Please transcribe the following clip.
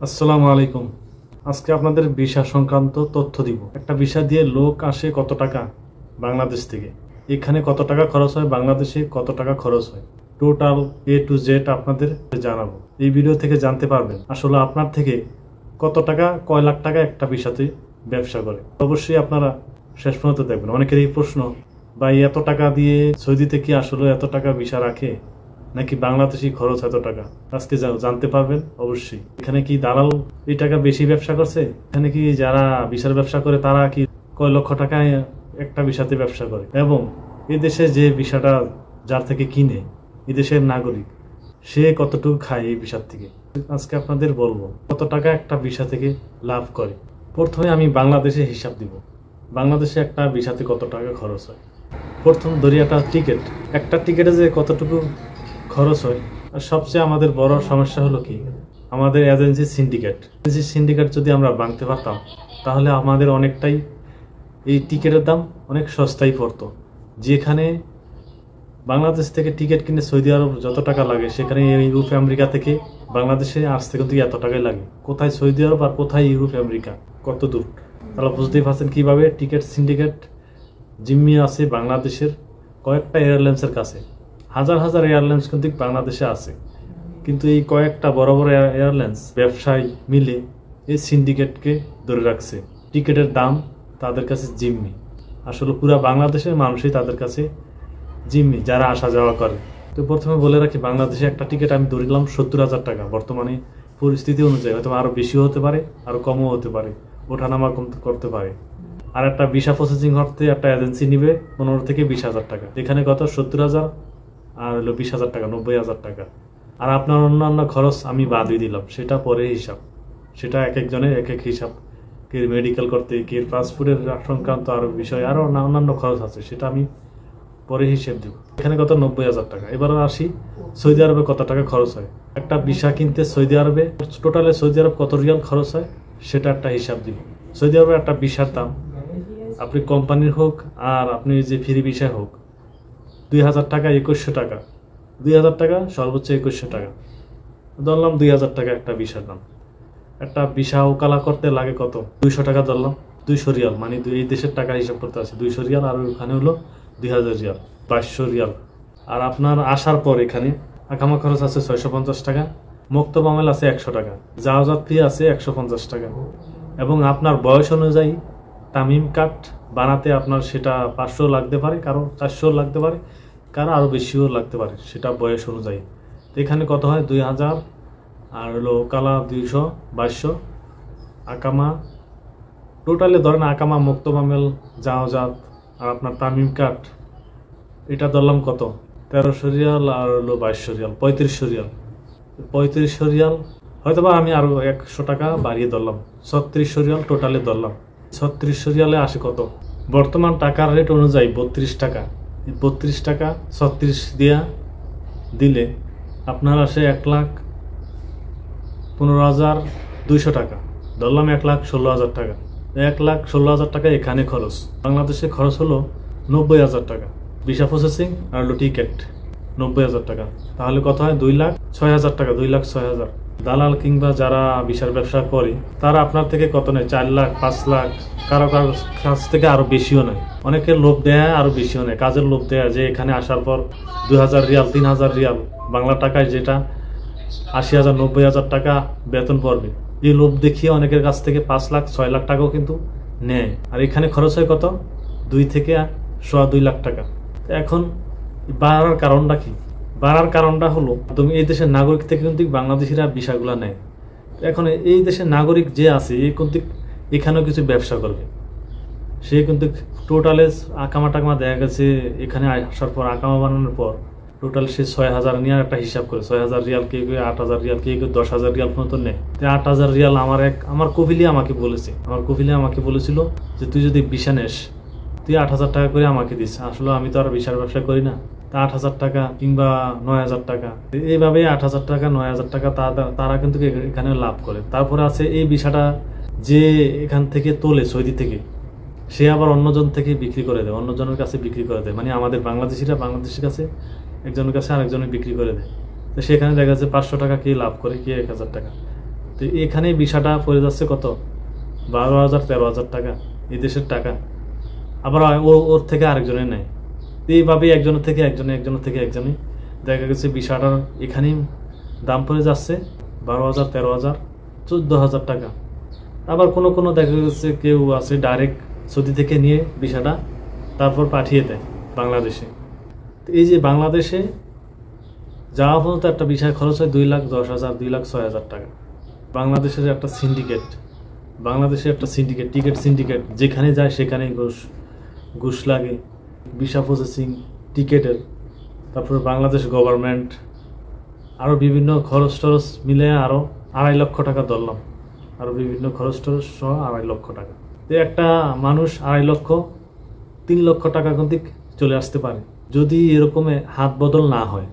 আসসালামু আলাইকুম। আজকে আপনাদের ভিসা সংক্রান্ত তথ্য দিব। একটা ভিসা দিয়ে লোক আসে কত টাকা বাংলাদেশ থেকে, এখানে কত টাকা খরচ হয়, বাংলাদেশে কত টাকা খরচ হয়, টোটাল A to Z আপনাদের জানাবো। এই ভিডিও থেকে জানতে পারবেন আসলে আপনার থেকে কত টাকা, কয় লাখ টাকা একটা ভিসাতে ব্যবসা করে। অবশ্যই আপনারা শেষ পর্যন্ত দেখবেন। অনেকের এই প্রশ্ন, ভাই এত টাকা দিয়ে সৌদিতে কি আসলে এত টাকা ভিসা রাখে নাকি বাংলাদেশি খরচ এত টাকা? আজকে জানতে পারবেন অবশ্যই। এখানে কি দালাল এই টাকা বেশি ব্যবসা করছে? এখানে কি যারা ভিসার ব্যবসা করে তারা কি কয় লক্ষ টাকায় একটা ভিসাতে ব্যবসা করে? এবং এই দেশে যে ভিসাটা যার থেকে কিনে, এই দেশের নাগরিক, সে কতটুকু খায় এই ভিসার থেকে, আজকে আপনাদের বলবো কত টাকা একটা ভিসা থেকে লাভ করে। প্রথমে আমি বাংলাদেশে হিসাব দিব। বাংলাদেশে একটা ভিসাতে কত টাকা খরচ হয়। প্রথম ধরি একটা টিকেটে যে কতটুকু খরচ হয়। আর সবচেয়ে আমাদের বড় সমস্যা হলো কি, আমাদের এজেন্সি সিন্ডিকেট যদি আমরা ভাঙতে পারতাম তাহলে আমাদের অনেকটাই এই টিকেটের দাম অনেক সস্তায় পড়তো। যেখানে বাংলাদেশ থেকে টিকিট কিনে সৌদি আরব যত টাকা লাগে, সেখানে ইউরোপ আমেরিকা থেকে বাংলাদেশে আসতে কিন্তু এত টাকাই লাগে। কোথায় সৌদি আরব আর কোথায় ইউরোপ আমেরিকা, কত দূর? তাহলে বুঝতেই পারছেন কিভাবে টিকিট সিন্ডিকেট জিম্মি আছে বাংলাদেশের কয়েকটা এয়ারলাইন্সের কাছে। হাজার হাজার এয়ারলাইন্স কিন্তু বাংলাদেশে আছে, কিন্তু এই কয়েকটা বড় বড় এয়ারলাইন্স ব্যবসায়ী মিলে এই সিন্ডিকেটকে ধরে রাখছে। টিকিটের দাম তাদের কাছে জিম্মি। আসলে পুরো বাংলাদেশের মানুষই তাদের কাছে জিম্মি, যারা আসা যাওয়া করে। তো প্রথমে বলে রাখি, বাংলাদেশে একটা টিকিট আমি ধরলাম 70,000 টাকা। বর্তমানে পরিস্থিতি অনুযায়ী হয়তো আরও বেশিও হতে পারে, আরও কমও হতে পারে, ওঠানামা করতে পারে। আর একটা ভিসা প্রসেসিং করতে একটা এজেন্সি নিবে 15 থেকে 20,000 টাকা। এখানে কত? 70,000 আর হলো 20,000 টাকা, 90,000 টাকা। আর আপনার অন্যান্য খরচ আমি বাদই দিলাম, সেটা পরে হিসাব। সেটা এক একজনের এক এক হিসাব। কে মেডিকেল করতে, কে পাসপোর্টের সংক্রান্ত আরও বিষয়, আরও অন্যান্য খরচ আছে, সেটা আমি পরে হিসেব দেব। এখানে কত? 90,000 টাকা। এবার আসি সৌদি আরবে কত টাকা খরচ হয়। একটা ভিসা কিনতে সৌদি আরবে টোটালে সৌদি আরব কত রিয়াল খরচ হয় সেটা একটা হিসাব দিব। সৌদি আরবে একটা ভিসার দাম, আপনি কোম্পানির হোক আর আপনি যে ফ্রি ভিসায় হোক, 2,000 টাকা, 2100 টাকা। 2,000 টাকা সর্বোচ্চ 2100 টাকা ধরলাম। 2,000 টাকা একটা ভিসার দাম। একটা ভিসা ওকালা করতে লাগে কত? 200 টাকা ধরলাম। 200 রিয়াল, মানে এই দেশের টাকা হিসাব করতে আছে। 200 রিয়াল আর ওখানে হলো 2,000 রিয়াল, 2200 রিয়াল। আর আপনার আসার পর এখানে আকামা খরচ আছে 650 টাকা, মক্তব আমেল আছে 100 টাকা, জাহাজাত ফি আছে 150 টাকা। এবং আপনার বয়স অনুযায়ী তামিম কার্ড বানাতে আপনার সেটা 500 লাগতে পারে, কারো 400 লাগতে পারে, কারো আরও বেশিও লাগতে পারে, সেটা বয়স অনুযায়ী। তো এখানে কত হয়? 2,000 আর হলো কালা 200, 2200। আকামা টোটালি ধরেন আকামা, মুক্তমামেল, জাহাজাত আর আপনার তামিম কার্ড, এটা ধরলাম কত? 1300 রিয়াল আর হলো 2200 রিয়াল, 3500 রিয়াল। 3500 রিয়াল হয়তো বা আমি আরও 100 টাকা বাড়িয়ে ধরলাম, 3600 রিয়াল টোটালে ধরলাম। 3600 রিয়ালে আসে কত? বর্তমান টাকার রেট অনুযায়ী 32 টাকা। 32 টাকা 36 দিলে আপনার আসে 1,15,200 টাকা। ধরলাম 1,16,000 টাকা। 1,16,000 টাকা এখানে খরচ। বাংলাদেশে খরচ হলো 90,000 টাকা। ভিসা প্রসেসিং আর হলো টিকিট 90,000 টাকা। তাহলে কত হয়? 2,06,000 টাকা। 2,06,000। দালাল কিংবা যারা ভিসার ব্যবসা করে তারা আপনার থেকে কত নেয়? 4 লাখ, 5 লাখ, কারো কাছ থেকে আরো বেশিও নেয়। অনেকের লোভ দেয়, আরো বেশিও নেয়। কাজের লোভ দেয় যে এখানে আসার পর 2,000 রিয়াল, 3,000 রিয়াল, বাংলা টাকায় যেটা 80,000, 90,000 টাকা বেতন পড়বে। এই লোভ দেখিয়ে অনেকের কাছ থেকে 5 লাখ, 6 লাখ টাকাও কিন্তু নেয়। আর এখানে খরচ হয় কত? 2 থেকে 2.25 লাখ টাকা। এখন বাড়ার কারণটা কি? বাড়ার কারণটা হলো, তুমি এই দেশের নাগরিক থেকে কিন্তু বাংলাদেশিরা ভিসাগুলো নেয়। এখন এই দেশের নাগরিক যে আছে, এই কিন্তু এখানেও কিছু ব্যবসা করবে। সে কিন্তু টোটালে আকামা টাকামা দেখা গেছে এখানে আসার পর, আকামা বানানোর পর টোটাল সে 6,000 নিয়ে একটা হিসাব করে। 6,000 রিয়াল, কেউ 8,000 রিয়াল, কেউ 10,000 রিয়াল পর্যন্ত নেয়। 8,000 রিয়াল আমার কফিলি আমাকে বলেছিল যে তুই যদি ভিসা নেস, তুই 8,000 টাকা করে আমাকে দিস। আসলে আমি তো আর ভিসার ব্যবসা করি না। তা 8,000 টাকা কিংবা 9,000 টাকা, এইভাবে 8,000 টাকা, 9,000 টাকা তারা কিন্তু এখানে লাভ করে। তারপরে আছে এই ভিসাটা যে এখান থেকে তোলে সৌদি থেকে, সে আবার অন্যজন থেকে বিক্রি করে দেয়, অন্যজনের কাছে বিক্রি করে দেয়। মানে আমাদের বাংলাদেশিরা বাংলাদেশের কাছে একজনের কাছে আরেকজনে বিক্রি করে দেয়। তো সেখানে দেখা যাচ্ছে 500 টাকা কে লাভ করে, কে 1,000 টাকা। তো এখানে ভিসাটা পড়ে যাচ্ছে কত 12,000 13,000 টাকা এই দেশের টাকা। আবার ওর থেকে আরেকজনে নেয়। এইভাবেই একজনের থেকে একজনে দেখা গেছে ভিসাটার এখানেই দাম পড়ে যাচ্ছে 12,000 13,000 14,000 টাকা। আবার কোনো দেখা যাচ্ছে কেউ আছে ডাইরেক্ট সৌদি থেকে নিয়ে ভিসাটা তারপর পাঠিয়ে দেয় বাংলাদেশে। তো এই যে বাংলাদেশে যাওয়া পর্যন্ত একটা ভিসায় খরচ হয় 2,10,000 2,06,000 টাকা। বাংলাদেশের একটা সিন্ডিকেট টিকিট সিন্ডিকেট, যেখানে যায় সেখানেই ঘুষ লাগে ভিসা প্রসেসিং টিকিটের। তারপরে বাংলাদেশ গভর্নমেন্ট আরও বিভিন্ন খরচ টরচ মিলে আরও 2.5 লক্ষ টাকা ধরলাম, আরও বিভিন্ন খরচ টরচ সহ 2.5 লক্ষ টাকা। তো একটা মানুষ 2.5 লক্ষ 3 লক্ষ টাকা কিন্তু চলে আসতে পারে যদি এরকমে হাত বদল না হয়।